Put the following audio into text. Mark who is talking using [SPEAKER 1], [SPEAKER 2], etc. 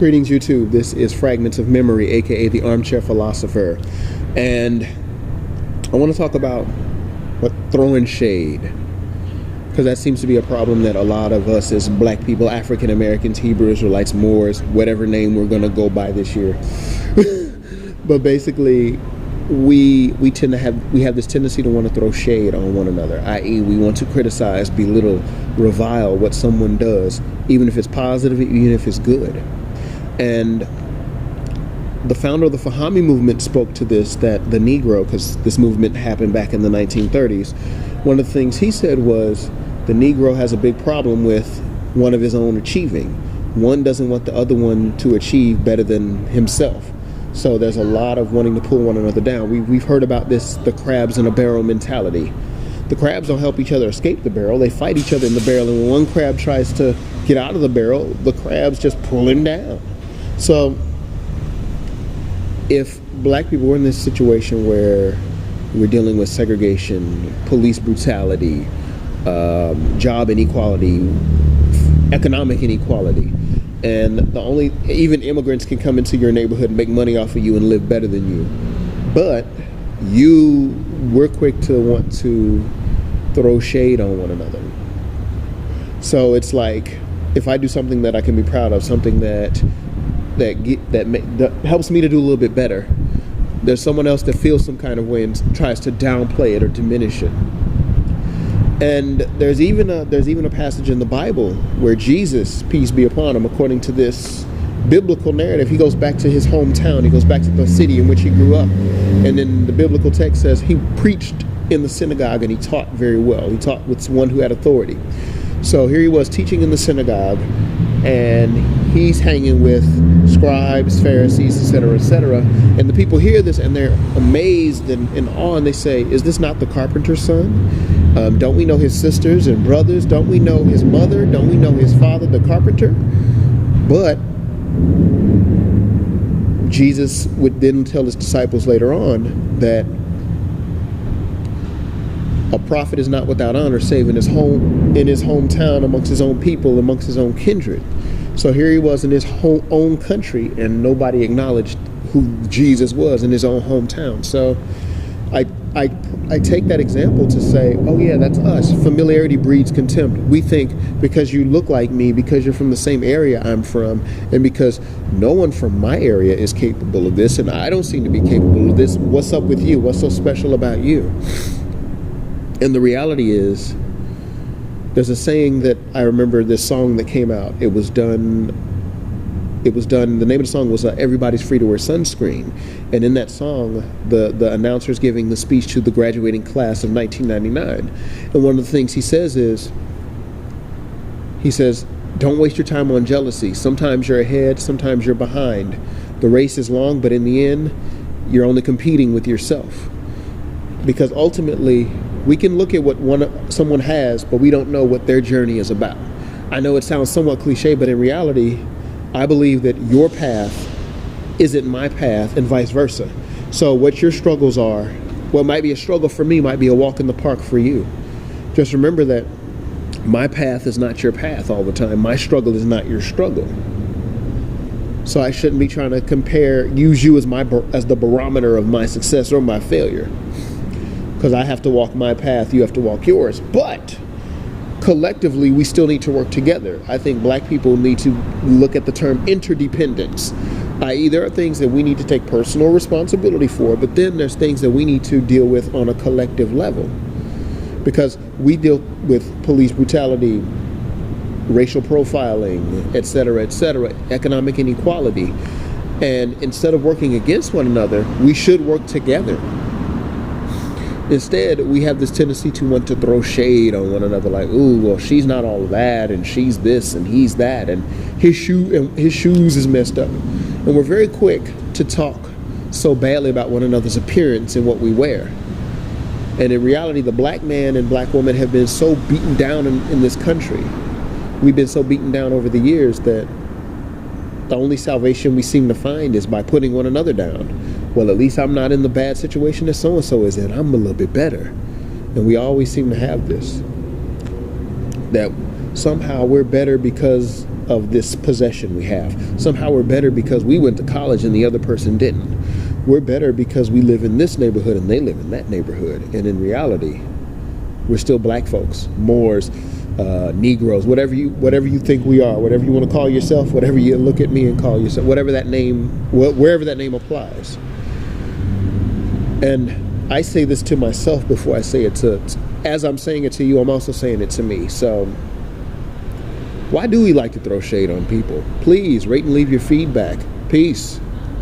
[SPEAKER 1] Greetings, YouTube. This is Fragments of Memory, aka the Armchair Philosopher, and I want to talk about throwing shade, because that seems to be a problem that a lot of us as black people, African Americans, Hebrew Israelites, Moors, whatever name we're going to go by this year. But basically, we have this tendency to want to throw shade on one another, i.e. we want to criticize, belittle, revile what someone does, even if it's positive, even if it's good. And the founder of the Fahami movement spoke to this, that the Negro, because this movement happened back in the 1930s, one of the things he said was the Negro has a big problem with one of his own achieving. One doesn't want the other one to achieve better than himself. So there's a lot of wanting to pull one another down. We've heard about this, the crabs in a barrel mentality. The crabs don't help each other escape the barrel. They fight each other in the barrel, and when one crab tries to get out of the barrel, the crabs just pull him down. So if black people were in this situation where we're dealing with segregation, police brutality, job inequality, economic inequality, and even immigrants can come into your neighborhood and make money off of you and live better than you, but we're quick to want to throw shade on one another. So it's like, if I do something that I can be proud of, something that helps me to do a little bit better, there's someone else that feels some kind of way and tries to downplay it or diminish it. And there's even a passage in the Bible where Jesus, peace be upon him, according to this biblical narrative, he goes back to his hometown, he goes back to the city in which he grew up, and then the biblical text says he preached in the synagogue and he taught very well. He taught with one who had authority. So here he was teaching in the synagogue, and he's hanging with scribes, Pharisees, etc., and the people hear this and they're amazed and in awe, and they say, is this not the carpenter's son? Don't we know his sisters and brothers? Don't we know his mother? Don't we know his father, the carpenter? But Jesus would then tell his disciples later on that a prophet is not without honor, save in his hometown, amongst his own people, amongst his own kindred. So here he was in his own country, and nobody acknowledged who Jesus was in his own hometown. So I take that example to say, oh yeah, that's us. Familiarity breeds contempt. We think because you look like me, because you're from the same area I'm from, and because no one from my area is capable of this, and I don't seem to be capable of this, what's up with you? What's so special about you? And the reality is, there's a saying that I remember, this song that came out. It was done, the name of the song was Everybody's Free to Wear Sunscreen. And in that song, the announcer's giving the speech to the graduating class of 1999. And one of the things he says is, don't waste your time on jealousy. Sometimes you're ahead, sometimes you're behind. The race is long, but in the end, you're only competing with yourself. Because ultimately, we can look at what someone has, but we don't know what their journey is about. I know it sounds somewhat cliche, but in reality, I believe that your path isn't my path and vice versa. So what your struggles are, what might be a struggle for me might be a walk in the park for you. Just remember that my path is not your path all the time. My struggle is not your struggle. So I shouldn't be trying to use you as the barometer of my success or my failure. Because I have to walk my path, you have to walk yours. But collectively, we still need to work together. I think black people need to look at the term interdependence, i.e. there are things that we need to take personal responsibility for, but then there's things that we need to deal with on a collective level. Because we deal with police brutality, racial profiling, etc., economic inequality. And instead of working against one another, we should work together. Instead, we have this tendency to want to throw shade on one another, like, ooh, well, she's not all that, and she's this, and he's that, and his shoes is messed up. And we're very quick to talk so badly about one another's appearance and what we wear. And in reality, the black man and black woman have been so beaten down in this country. We've been so beaten down over the years that the only salvation we seem to find is by putting one another down. Well, at least I'm not in the bad situation that so-and-so is in. I'm a little bit better. And we always seem to have this, that somehow we're better because of this possession we have. Somehow we're better because we went to college and the other person didn't. We're better because we live in this neighborhood and they live in that neighborhood. And in reality, we're still black folks, Moors, Negroes, whatever you think we are, whatever you want to call yourself, whatever you look at me and call yourself, whatever that name, wherever that name applies. And I say this to myself before I say it to, as I'm saying it to you, I'm also saying it to me. So why do we like to throw shade on people? Please rate and leave your feedback. Peace.